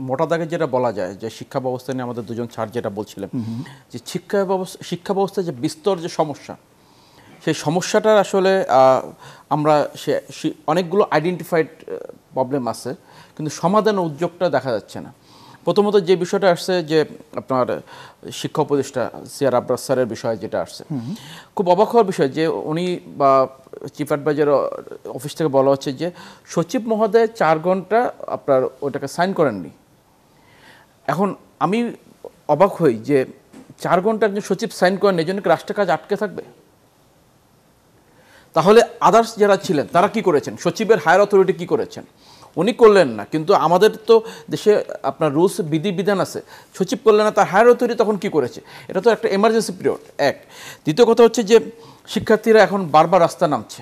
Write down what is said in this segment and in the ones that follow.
মোটা দাগে যেটা বলা যায় যে শিক্ষা ব্যবস্থা নিয়ে আমাদের দুজন ছাড় যেটা বলছিলেন যে শিক্ষা ব্যবস্থায় যে বিস্তর যে সমস্যা, সেই সমস্যাটার আসলে আমরা অনেকগুলো আইডেন্টিফাইড প্রবলেম আছে, কিন্তু সমাধানের উদ্যোগটা দেখা যাচ্ছে না। প্রথমত যে বিষয়টা আসছে যে আপনার শিক্ষা উপদেষ্টা সিআর আবরার স্যারের বিষয়ে যেটা আসছে, খুব অবাক হওয়ার বিষয় যে উনি বা চিফ অ্যাডভাইজার অফিস থেকে বলা হচ্ছে যে সচিব মহোদয় 4 ঘন্টা আপনার ওটাকে সাইন করেননি। এখন আমি অবাক হই যে 4 ঘন্টা একজন সচিব সাইন করেন, এই জন্য কি রাষ্ট্রের কাজ আটকে থাকবে? তাহলে আদার্স যারা ছিলেন তারা কি করেছেন? সচিবের হায়ার অথরিটি কি করেছেন? উনি করলেন না, কিন্তু আমাদের তো দেশে আপনার রুলস বিধিবিধান আছে, সচিব করলেন না, তার হায়ার অথরিটি তখন কি করেছে? এটা তো একটা এমার্জেন্সি পিরিয়ড এক। দ্বিতীয় কথা হচ্ছে যে শিক্ষার্থীরা এখন বারবার রাস্তা নামছে।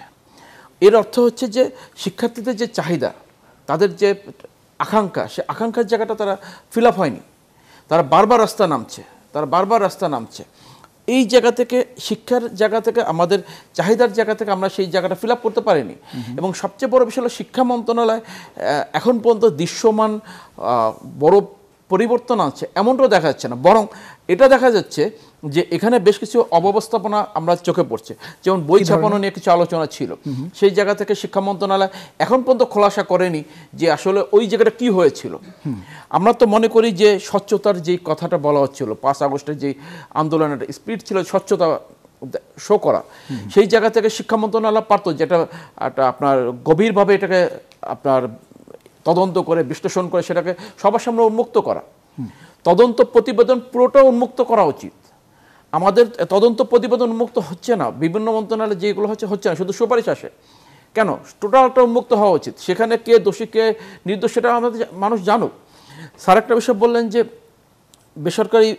এর অর্থ হচ্ছে যে শিক্ষার্থীদের যে চাহিদা, তাদের যে আকাঙ্ক্ষা, সে আকাঙ্ক্ষার জায়গাটা তারা ফিল আপ হয়নি, তারা বারবার রাস্তা নামছে। এই জায়গা থেকে, শিক্ষার জায়গা থেকে, আমাদের চাহিদার জায়গা থেকে আমরা সেই জায়গাটা ফিল আপ করতে পারিনি। এবং সবচেয়ে বড় বিষয় হলো শিক্ষা মন্ত্রণালয় এখন পর্যন্ত দৃশ্যমান বড় পরিবর্তন আছে এমনটাও দেখা যাচ্ছে না, বরং এটা দেখা যাচ্ছে যে এখানে বেশ কিছু অব্যবস্থাপনা আমরা চোখে পড়ছে। যেমন বই ছাপানো নিয়ে কিছু আলোচনা ছিল, সেই জায়গা থেকে শিক্ষা মন্ত্রণালয় এখন পর্যন্ত খোলাসা করেনি যে আসলে ওই জায়গাটা কি হয়েছিল। আমরা তো মনে করি যে স্বচ্ছতার যেই কথাটা বলা হচ্ছিল, 5 আগস্টের যেই আন্দোলনের স্পিরিট ছিল স্বচ্ছতা শো করা, সেই জায়গা থেকে শিক্ষা মন্ত্রণালয় পারত যেটা আপনার গভীরভাবে এটাকে আপনার তদন্ত করে বিশ্লেষণ করে সেটাকে সবার সামনে উন্মুক্ত করা। তদন্ত প্রতিবেদন পুরোটা উন্মুক্ত করা উচিত। আমাদের তদন্ত প্রতিবেদন উন্মুক্ত হচ্ছে না, বিভিন্ন মন্ত্রণালয়ে যেগুলো হচ্ছে না, শুধু সুপারিশ আসে। কেন? টোটালটা উন্মুক্ত হওয়া উচিত। সেখানে কে দোষী কে নির্দোষ সেটা আমাদের মানুষ জানুক। স্যার একটা বিষয় বললেন যে বেসরকারি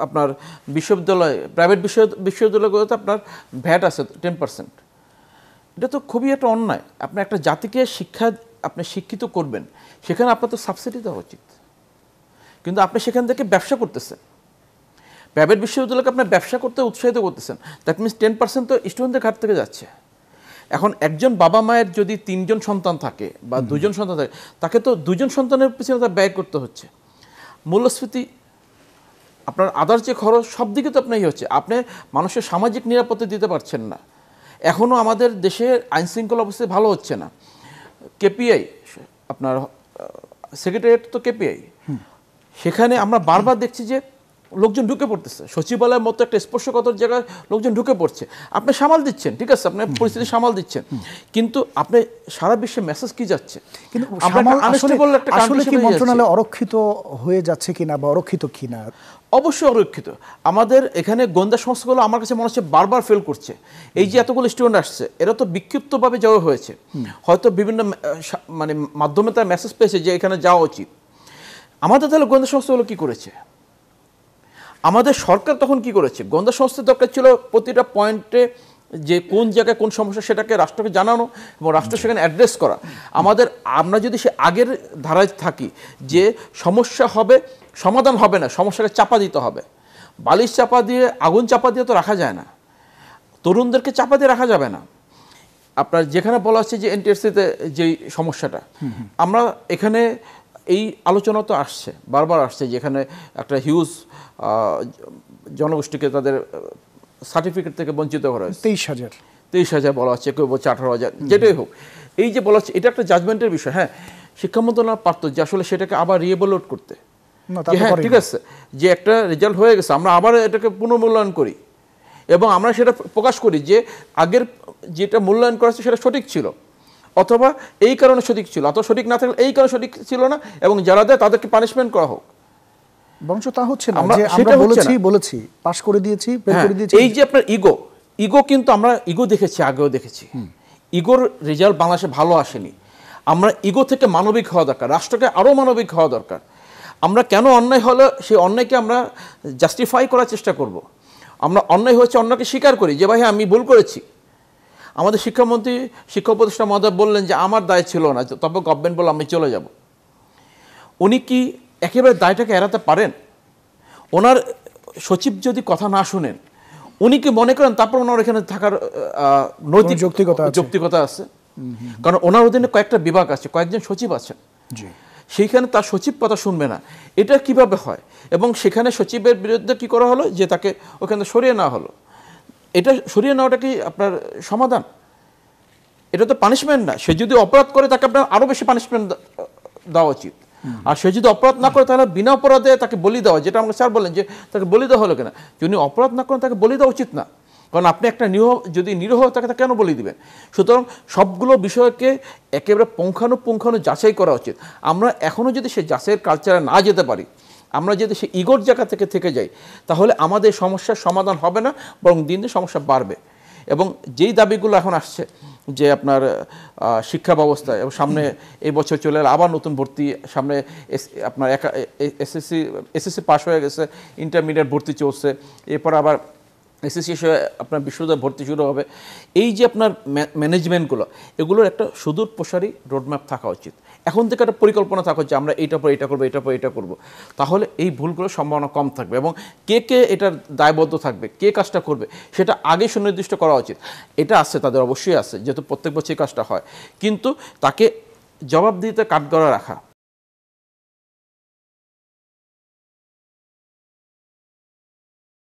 আপনার বিশ্ববিদ্যালয়, প্রাইভেট বিশ্ববিদ্যালয়গুলোতে আপনার ভ্যাট আছে 10%। এটা তো খুবই একটা অন্যায়। আপনি একটা জাতিকে আপনি শিক্ষিত করবেন, সেখানে আপনার তো সাবসিডি দেওয়া উচিত, কিন্তু আপনি সেখান থেকে ব্যবসা করতেছেন। প্রাইভেট বিশ্ববিদ্যালয়কে আপনি ব্যবসা করতে উৎসাহিত করতেছেন, দ্যাট মিনস 10% তো স্টুডেন্টদের ঘাট থেকে যাচ্ছে। এখন একজন বাবা মায়ের যদি 3 জন সন্তান থাকে বা 2 জন সন্তান থাকে, তাকে তো 2 জন সন্তানের পিছনে তার ব্যয় করতে হচ্ছে। মূল্যস্ফীতি, আপনার আদার যে খরচ, সব দিকে তো আপনার হচ্ছে। আপনি মানুষের সামাজিক নিরাপত্তা দিতে পারছেন না। এখনও আমাদের দেশের আইনশৃঙ্খলা অবস্থা ভালো হচ্ছে না। কেপিআই, আপনার সেক্রেটারিয়েট তো কেপিআই, সেখানে আমরা বারবার দেখছি যে লোকজন ঢুকে পড়তেছে। সচিবালয়ের মতো একটা স্পর্শকাতর জায়গায় লোকজন ঢুকে পড়ছে। আপনি সামাল দিচ্ছেন, ঠিক আছে, আপনি পরিস্থিতি সামাল দিচ্ছেন, কিন্তু আপনি সারা বিশ্বে মেসেজ কি যাচ্ছে? কিন্তু আসলে কি মন্ত্রণালয় অরক্ষিত হয়ে যাচ্ছে কিনা বা অরক্ষিত কিনা? অবশ্যই অরক্ষিত। আমাদের এখানে গোয়েন্দা সংস্থাগুলো আমার কাছে মনে হচ্ছে বারবার ফেল করছে। এই যে এতগুলো স্টুডেন্ট আসছে, এরা তো বিক্ষিপ্তভাবে যাওয়া হয়েছে, হয়তো বিভিন্ন মানে মাধ্যমে তার মেসেজ পেয়েছে যে এখানে যাওয়া উচিত। আমাদের তাহলে গোয়েন্দা সংস্থাগুলো কি করেছে? আমাদের সরকার তখন কি করেছে? গোয়েন্দা সংস্থা দরকার ছিল প্রতিটা পয়েন্টে যে কোন জায়গায় কোন সমস্যা সেটাকে রাষ্ট্রকে জানানো এবং রাষ্ট্র সেখানে অ্যাড্রেস করা। আমরা যদি সে আগের ধারায় থাকি যে সমস্যা হবে, সমাধান হবে না, সমস্যাকে চাপা দিতে হবে। বালিশ চাপা দিয়ে, আগুন চাপা দিয়ে তো রাখা যায় না, তরুণদেরকে চাপা দিয়ে রাখা যাবে না। আপনার যেখানে বলা হচ্ছে যে এনটিআরসিতে যেই সমস্যাটা, আমরা এখানে এই আলোচনা তো আসছে, বারবার আসছে, যেখানে একটা হিউজ জনগোষ্ঠীকে তাদের সার্টিফিকেট থেকে বঞ্চিত করা হয়েছে। 23,000 বলা হচ্ছে, কেউ বলছে 18,000, যেটাই হোক। এই যে বলা হচ্ছে, এটা একটা জাজমেন্টের বিষয়। হ্যাঁ, শিক্ষা মন্ত্রণালয় পারত যে আসলে সেটাকে আবার রিএভালুয়েট করতে, হ্যাঁ ঠিক আছে, যে একটা রেজাল্ট হয়ে গেছে, আমরা আবার এটাকে পুনর্মূল্যায়ন করি এবং আমরা সেটা প্রকাশ করি যে আগের যেটা মূল্যায়ন করা হচ্ছে সেটা সঠিক ছিল, অথবা এই কারণে সঠিক ছিল, অথবা সঠিক না থাকলে এই কারণে সঠিক ছিল না, এবং যারা দেয় তাদেরকে পানিশমেন্ট করা হোক। বরঞ্চ তা হচ্ছে না, আমরা বলেছি পাস করে দিয়েছি, ফেল করে দিয়েছি। এই যে আপনার ইগো কিন্তু আমরা ইগো দেখেছি, আগেও দেখেছি। ইগোর রেজাল্ট বাংলাদেশে ভালো আসেনি। আমরা ইগো থেকে মানবিক হওয়া দরকার, রাষ্ট্রকে আরও মানবিক হওয়া দরকার। আমরা কেন অন্যায় হলো সেই অন্যায়কে আমরা জাস্টিফাই করার চেষ্টা করব। আমরা অন্যায় হয়েছে অন্যকে স্বীকার করি যে ভাই আমি ভুল করেছি। আমাদের শিক্ষামন্ত্রী, শিক্ষা উপদেষ্টা মহোদয় বললেন যে আমার দায় ছিল না, তবে গভর্নমেন্ট বলল আমি চলে যাব। উনি কি একেবারে দায়টাকে এড়াতে পারেন? ওনার সচিব যদি কথা না শুনেন, উনি কি মনে করেন তারপর ওনার এখানে থাকার নৈতিক যৌক্তিকতা আছে? কারণ ওনার অধীনে কয়েকটা বিভাগ আছে, কয়েকজন সচিব আছেন। সেইখানে তার সচিব কথা শুনবে না, এটা কিভাবে হয়? এবং সেখানে সচিবের বিরুদ্ধে কি করা হলো, যে তাকে ওখানে সরিয়ে নেওয়া হলো। এটা সরিয়ে নেওয়াটা কি আপনার সমাধান? এটা তো পানিশমেন্ট না। সে যদি অপরাধ করে তাকে আপনার আরও বেশি পানিশমেন্ট দেওয়া উচিত। আর সে যদি অপরাধ না করে তাহলে বিনা অপরাধে তাকে বলি দেওয়া, যেটা আমাকে স্যার বলেন যে তাকে বলি দেওয়া হলো কেন? যদি অপরাধ না করেন তাকে বলি দেওয়া উচিত না, কারণ আপনি একটা যদি নিরীহ তাকে কেন বলি দিবেন? সুতরাং সবগুলো বিষয়কে একেবারে পুঙ্খানুপুঙ্খানু যাচাই করা উচিত। আমরা এখনও যদি সে যাচাইয়ের কালচারে না যেতে পারি, আমরা যদি সে ইগোর জায়গা থেকে যাই, তাহলে আমাদের সমস্যার সমাধান হবে না, বরং দিন দিন সমস্যা বাড়বে। এবং যেই দাবিগুলো এখন আসছে যে আপনার শিক্ষা ব্যবস্থায়, এবং সামনে এই বছর চলে এলে আবার নতুন ভর্তি, সামনে আপনার এসএসসি পাস হয়ে গেছে, ইন্টারমিডিয়েট ভর্তি চলছে, এরপর আবার এসএসসি আপনার বিশ্ববিদ্যালয় ভর্তি শুরু হবে। এই যে আপনার ম্যানেজমেন্টগুলো, এগুলোর একটা সুদূর প্রসারী রোডম্যাপ থাকা উচিত। এখন থেকে একটা পরিকল্পনা থাকা উচিত, আমরা এইটার পর এটা করবো, এটার পর এটা করবো। তাহলে এই ভুলগুলোর সম্ভাবনা কম থাকবে, এবং কে এটার দায়বদ্ধ থাকবে, কে কাজটা করবে, সেটা আগে সুনির্দিষ্ট করা উচিত। এটা আছে, তাদের অবশ্যই আছে, যেহেতু প্রত্যেক বছর এই কাজটা হয়। কিন্তু তাকে জবাবদিহিতে কাঠগড়া রাখা,